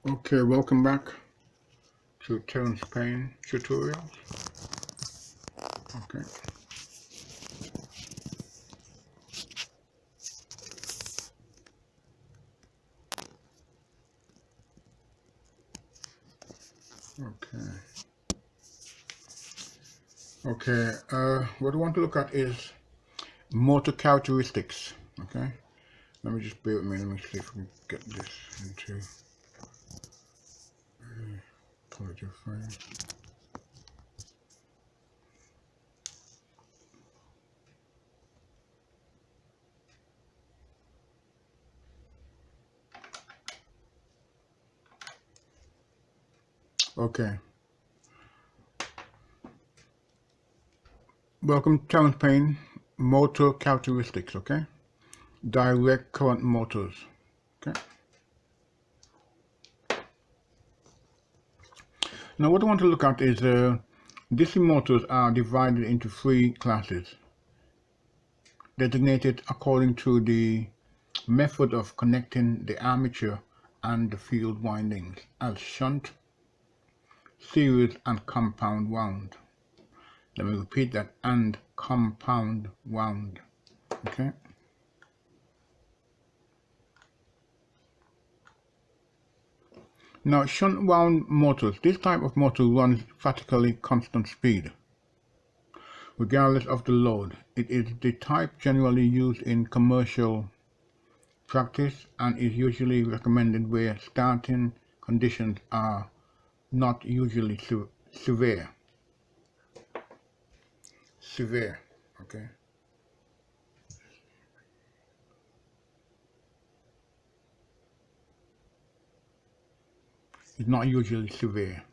Okay, welcome back to Terence Payne tutorials. Okay, okay, okay. What I want to look at is motor characteristics. Okay, let me just bear with me. Let me see if we can get this into project frame. Okay, welcome to Terence Payne motor characteristics. Okay, direct current motors. Okay. Now what I want to look at is DC motors are divided into three classes, designated according to the method of connecting the armature and the field windings as shunt, series, and compound wound. Let me repeat that, and compound wound. Okay. Now, shunt wound motors. This type of motor runs practically constant speed, regardless of the load. It is the type generally used in commercial practice and is usually recommended where starting conditions are not usually severe. Okay. It's not usually severe.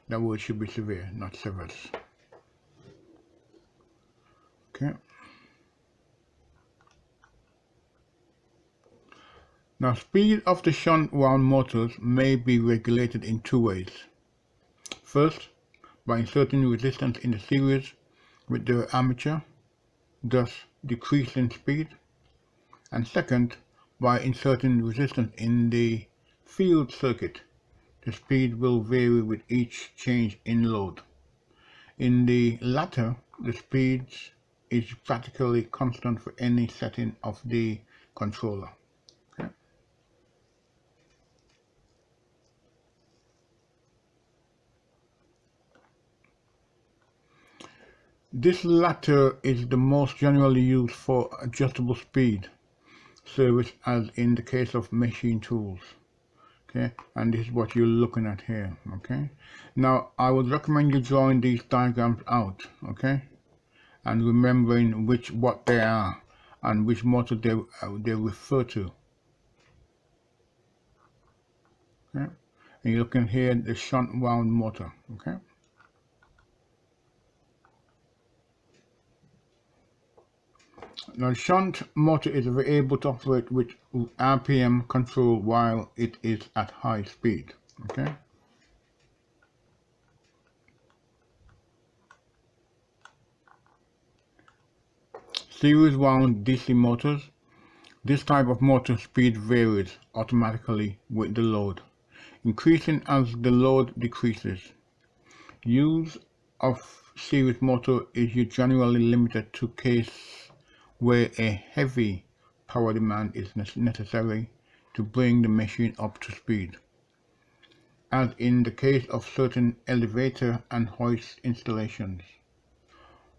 That word should be severe, not severe. Okay. Now, speed of the shunt wound motors may be regulated in two ways. First, by inserting resistance in the series with the armature, thus decreasing speed. And second, by inserting resistance in the field circuit. The speed will vary with each change in load. In the latter, the speed is practically constant for any setting of the controller. Okay. This latter is the most generally used for adjustable speed service, as in the case of machine tools. Okay, and this is what you're looking at here. Okay, now I would recommend you drawing these diagrams out. Okay, and remembering what they are and which motor they refer to. Okay, and you're looking here at the shunt wound motor. Okay. Now, the shunt motor is able to operate with RPM control while it is at high speed. Okay. Series wound DC motors. This type of motor speed varies automatically with the load, increasing as the load decreases. Use of series motor is generally limited to cases where a heavy power demand is necessary to bring the machine up to speed, as in the case of certain elevator and hoist installations.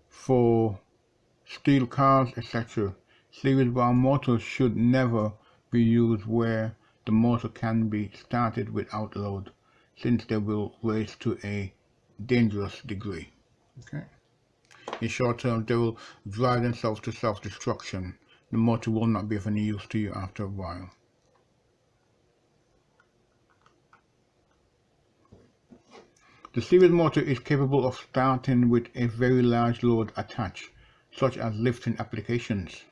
For steel cars, etc., series wound motors should never be used where the motor can be started without load, since they will race to a dangerous degree. Okay. In short term, they will drive themselves to self-destruction. The motor will not be of any use to you after a while. The series motor is capable of starting with a very large load attached, such as lifting applications.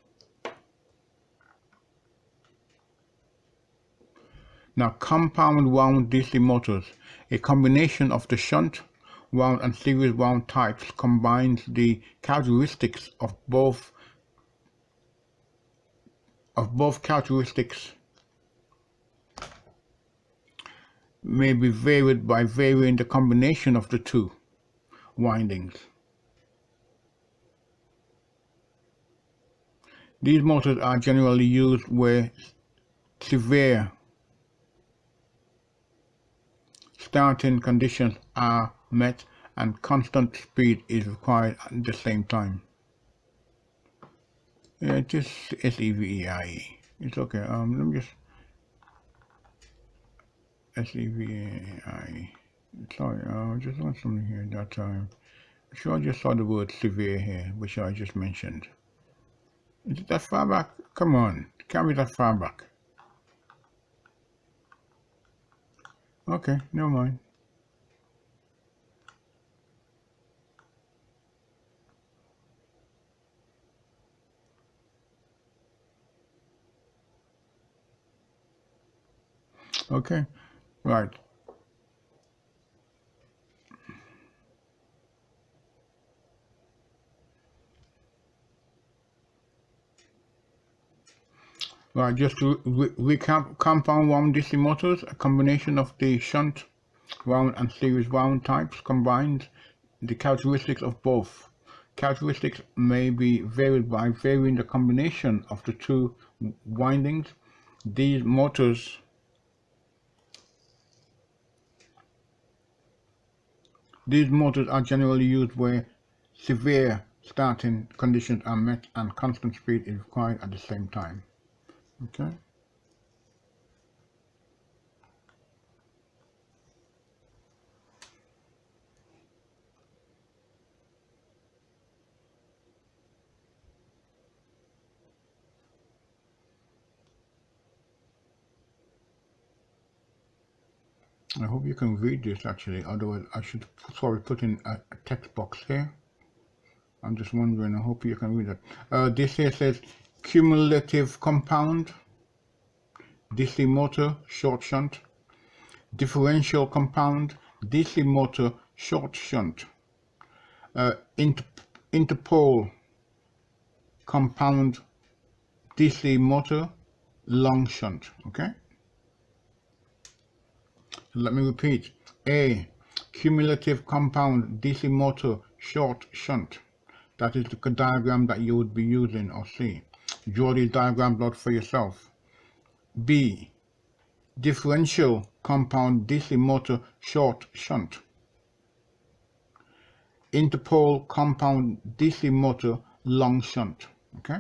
Now, compound wound DC motors, a combination of the shunt wound and series wound types, combines the characteristics of both characteristics. may be varied by varying the combination of the two windings. These motors are generally used where severe starting conditions are met and constant speed is required at the same time. Yeah, just SEVEIE. It's okay. Let me just SEVEIE. Sorry, I just want something here that time. I'm sure I just saw the word severe here, which I just mentioned. Is it that far back? Come on, it can't be that far back. Okay, never mind. Okay, right. Right, just to recap, compound wound DC motors, a combination of the shunt wound and series wound types combines the characteristics of both. Characteristics may be varied by varying the combination of the two windings. These motors are generally used where severe starting conditions are met and constant speed is required at the same time. Okay. I hope you can read this actually, otherwise I should probably put in a text box here. I'm just wondering, I hope you can read that. This here says cumulative compound, DC motor, short shunt, differential compound, DC motor, short shunt, interpole compound, DC motor, long shunt. Okay, let me repeat. A, cumulative compound DC motor short shunt. That is the diagram that you would be using or see. Draw these diagrams out for yourself. B, differential compound DC motor short shunt. Interpole compound DC motor long shunt. Okay.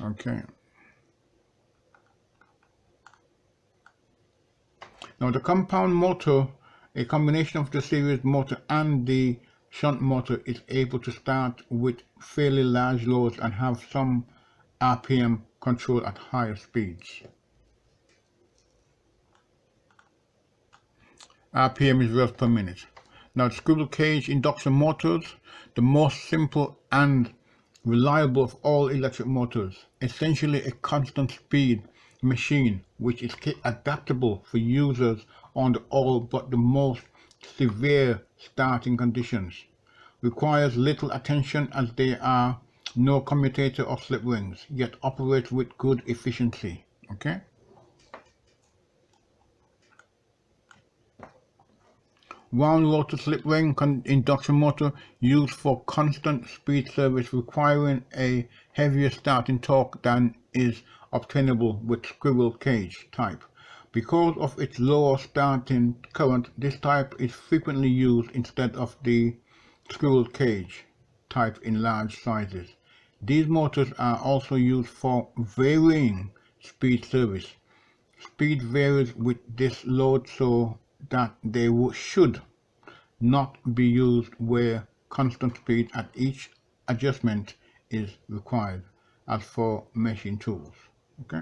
Okay. Now the compound motor, a combination of the series motor and the shunt motor, is able to start with fairly large loads and have some RPM control at higher speeds. RPM is revolves per minute. Now squirrel cage induction motors, the most simple and reliable of all electric motors, essentially a constant speed machine which is adaptable for users under all but the most severe starting conditions. Requires little attention as there are no commutator or slip rings, yet operates with good efficiency. Okay. Wound rotor slip ring induction motor used for constant speed service requiring a heavier starting torque than is obtainable with squirrel cage type. Because of its lower starting current, this type is frequently used instead of the squirrel cage type in large sizes. These motors are also used for varying speed service. Speed varies with this load so that they should not be used where constant speed at each adjustment is required, as for meshing tools. Okay.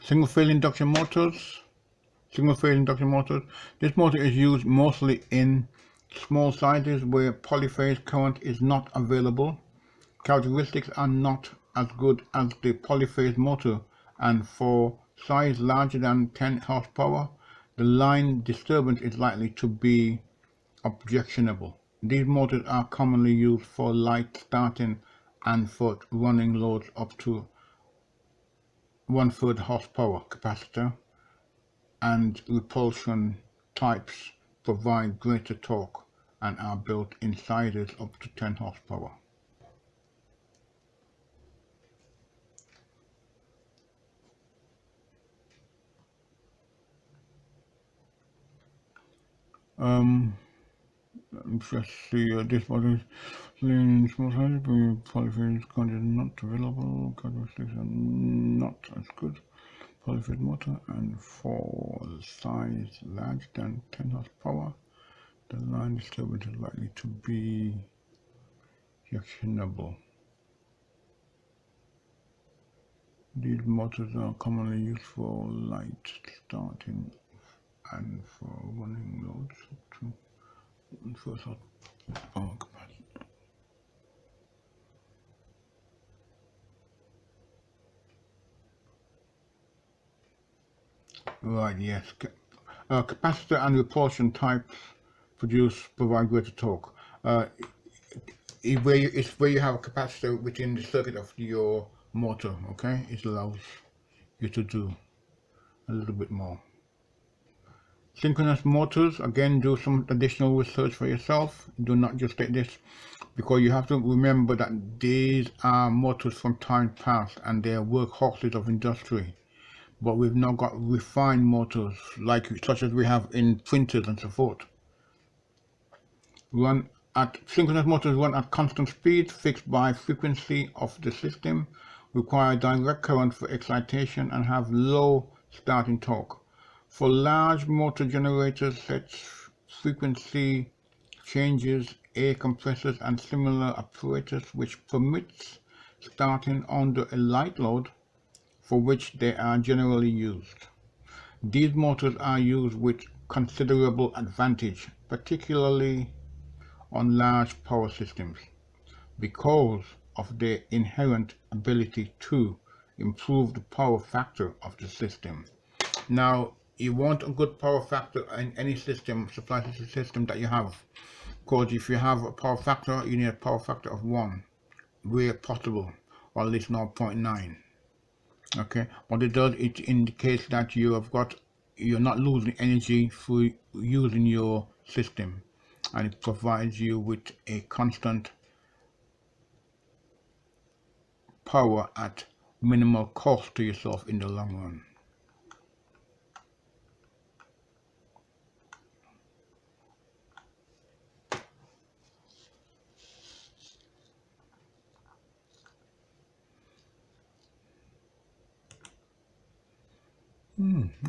Single phase induction motors. Single-phase induction motors. This motor is used mostly in small sizes where polyphase current is not available. Characteristics are not as good as the polyphase motor, and for size larger than 10 horsepower, the line disturbance is likely to be objectionable. These motors are commonly used for light starting and for running loads up to 1/3 horsepower capacitor, and repulsion types provide greater torque and are built in sizes up to 10 horsepower. Let me just see, this model is in small sizes, but polyphase content not available, characteristics are not as good. Polyphase motor, and for size larger than 10 horsepower, the line disturbance is likely to be objectionable. These motors are commonly used for light starting and for running loads up to 1/1 horsepower capacity. Right, yes. Capacitor and repulsion types provide greater torque. It's where you have a capacitor within the circuit of your motor, okay? It allows you to do a little bit more. Synchronous motors, again, do some additional research for yourself. Do not just take this, because you have to remember that these are motors from time past and they are workhorses of industry. But we've now got refined motors, such as we have in printers and so forth. Synchronous motors run at constant speed fixed by frequency of the system, require direct current for excitation, and have low starting torque. For large motor generators, sets, frequency changes, air compressors, and similar apparatus which permits starting under a light load, for which they are generally used. These motors are used with considerable advantage, particularly on large power systems, because of their inherent ability to improve the power factor of the system. Now, you want a good power factor in any system, supply system that you have, because if you have a power factor, you need a power factor of 1, where possible, or at least 0.9. Okay, what it does, it indicates that you're not losing energy through using your system, and it provides you with a constant power at minimal cost to yourself in the long run.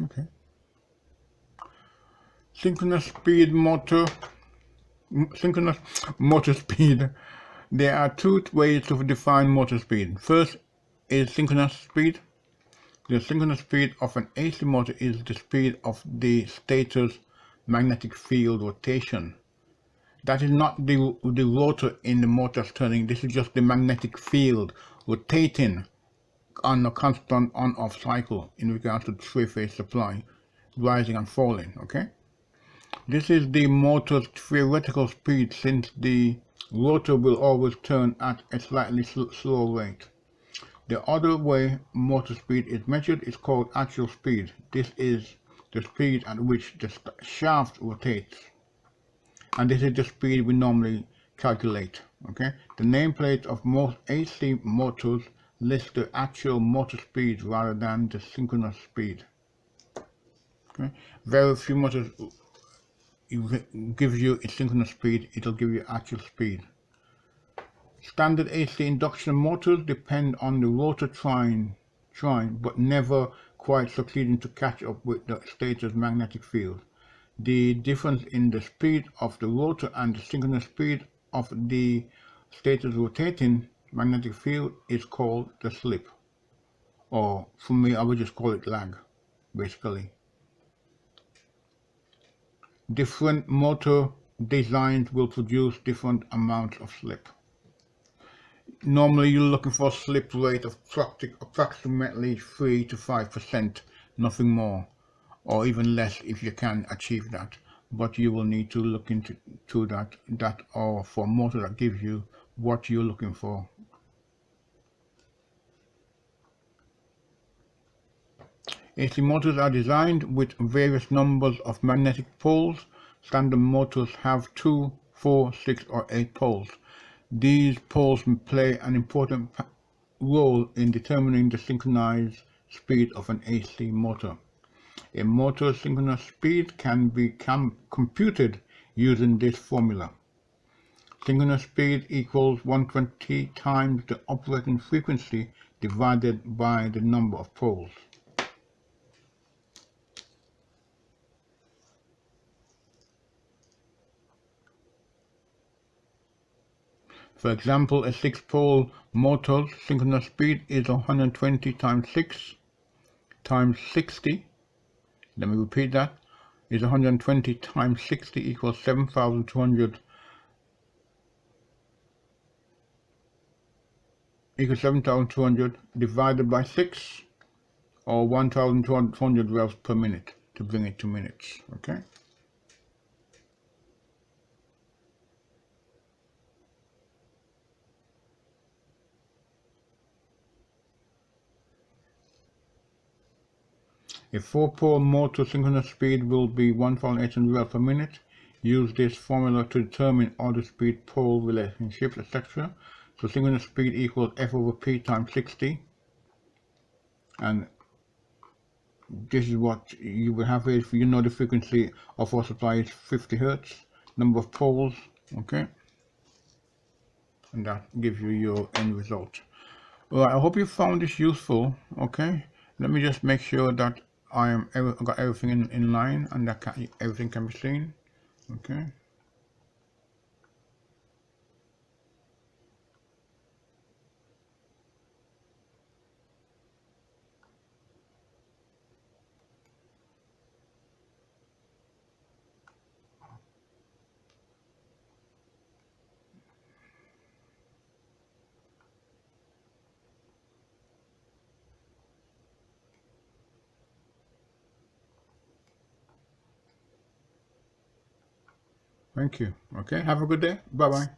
Okay. Synchronous motor speed. There are two ways to define motor speed. First is synchronous speed. The synchronous speed of an AC motor is the speed of the stator's magnetic field rotation. That is not the rotor in the motor's turning. This is just the magnetic field rotating on a constant on-off cycle in regards to three-phase supply, rising and falling, okay? This is the motor's theoretical speed, since the rotor will always turn at a slightly slow rate. The other way motor speed is measured is called actual speed. This is the speed at which the shaft rotates, and this is the speed we normally calculate, okay? The nameplate of most AC motors lists the actual motor speed rather than the synchronous speed. Okay? Very few motors give you a synchronous speed, it'll give you actual speed. Standard AC induction motors depend on the rotor trying, but never quite succeeding to catch up with the stator's magnetic field. The difference in the speed of the rotor and the synchronous speed of the stator's rotating magnetic field is called the slip, or for me I would just call it lag, basically. Different motor designs will produce different amounts of slip. Normally you're looking for a slip rate of approximately 3 to 5%, nothing more, or even less if you can achieve that. But you will need to look into that or for a motor that gives you what you're looking for. AC motors are designed with various numbers of magnetic poles. Standard motors have 2, 4, 6 or 8 poles. These poles play an important role in determining the synchronized speed of an AC motor. A motor's synchronous speed can be computed using this formula. Synchronous speed equals 120 times the operating frequency divided by the number of poles. For example, a 6-pole motor's synchronous speed is 120 times 6 times 60. Let me repeat that. Is 120 times 60 equals 7,200 divided by 6, or 1,200 revs per minute to bring it to minutes. Okay. A 4-pole motor synchronous speed will be 1,800 revs per minute. Use this formula to determine other speed pole relationships, etc. So synchronous speed equals F over P times 60. And this is what you will have if you know the frequency of our supply is 50 Hertz. Number of poles, okay? And that gives you your end result. Alright, I hope you found this useful, okay? Let me just make sure that I got everything in line and that everything can be seen, okay? Thank you, okay? Have a good day. Bye-bye.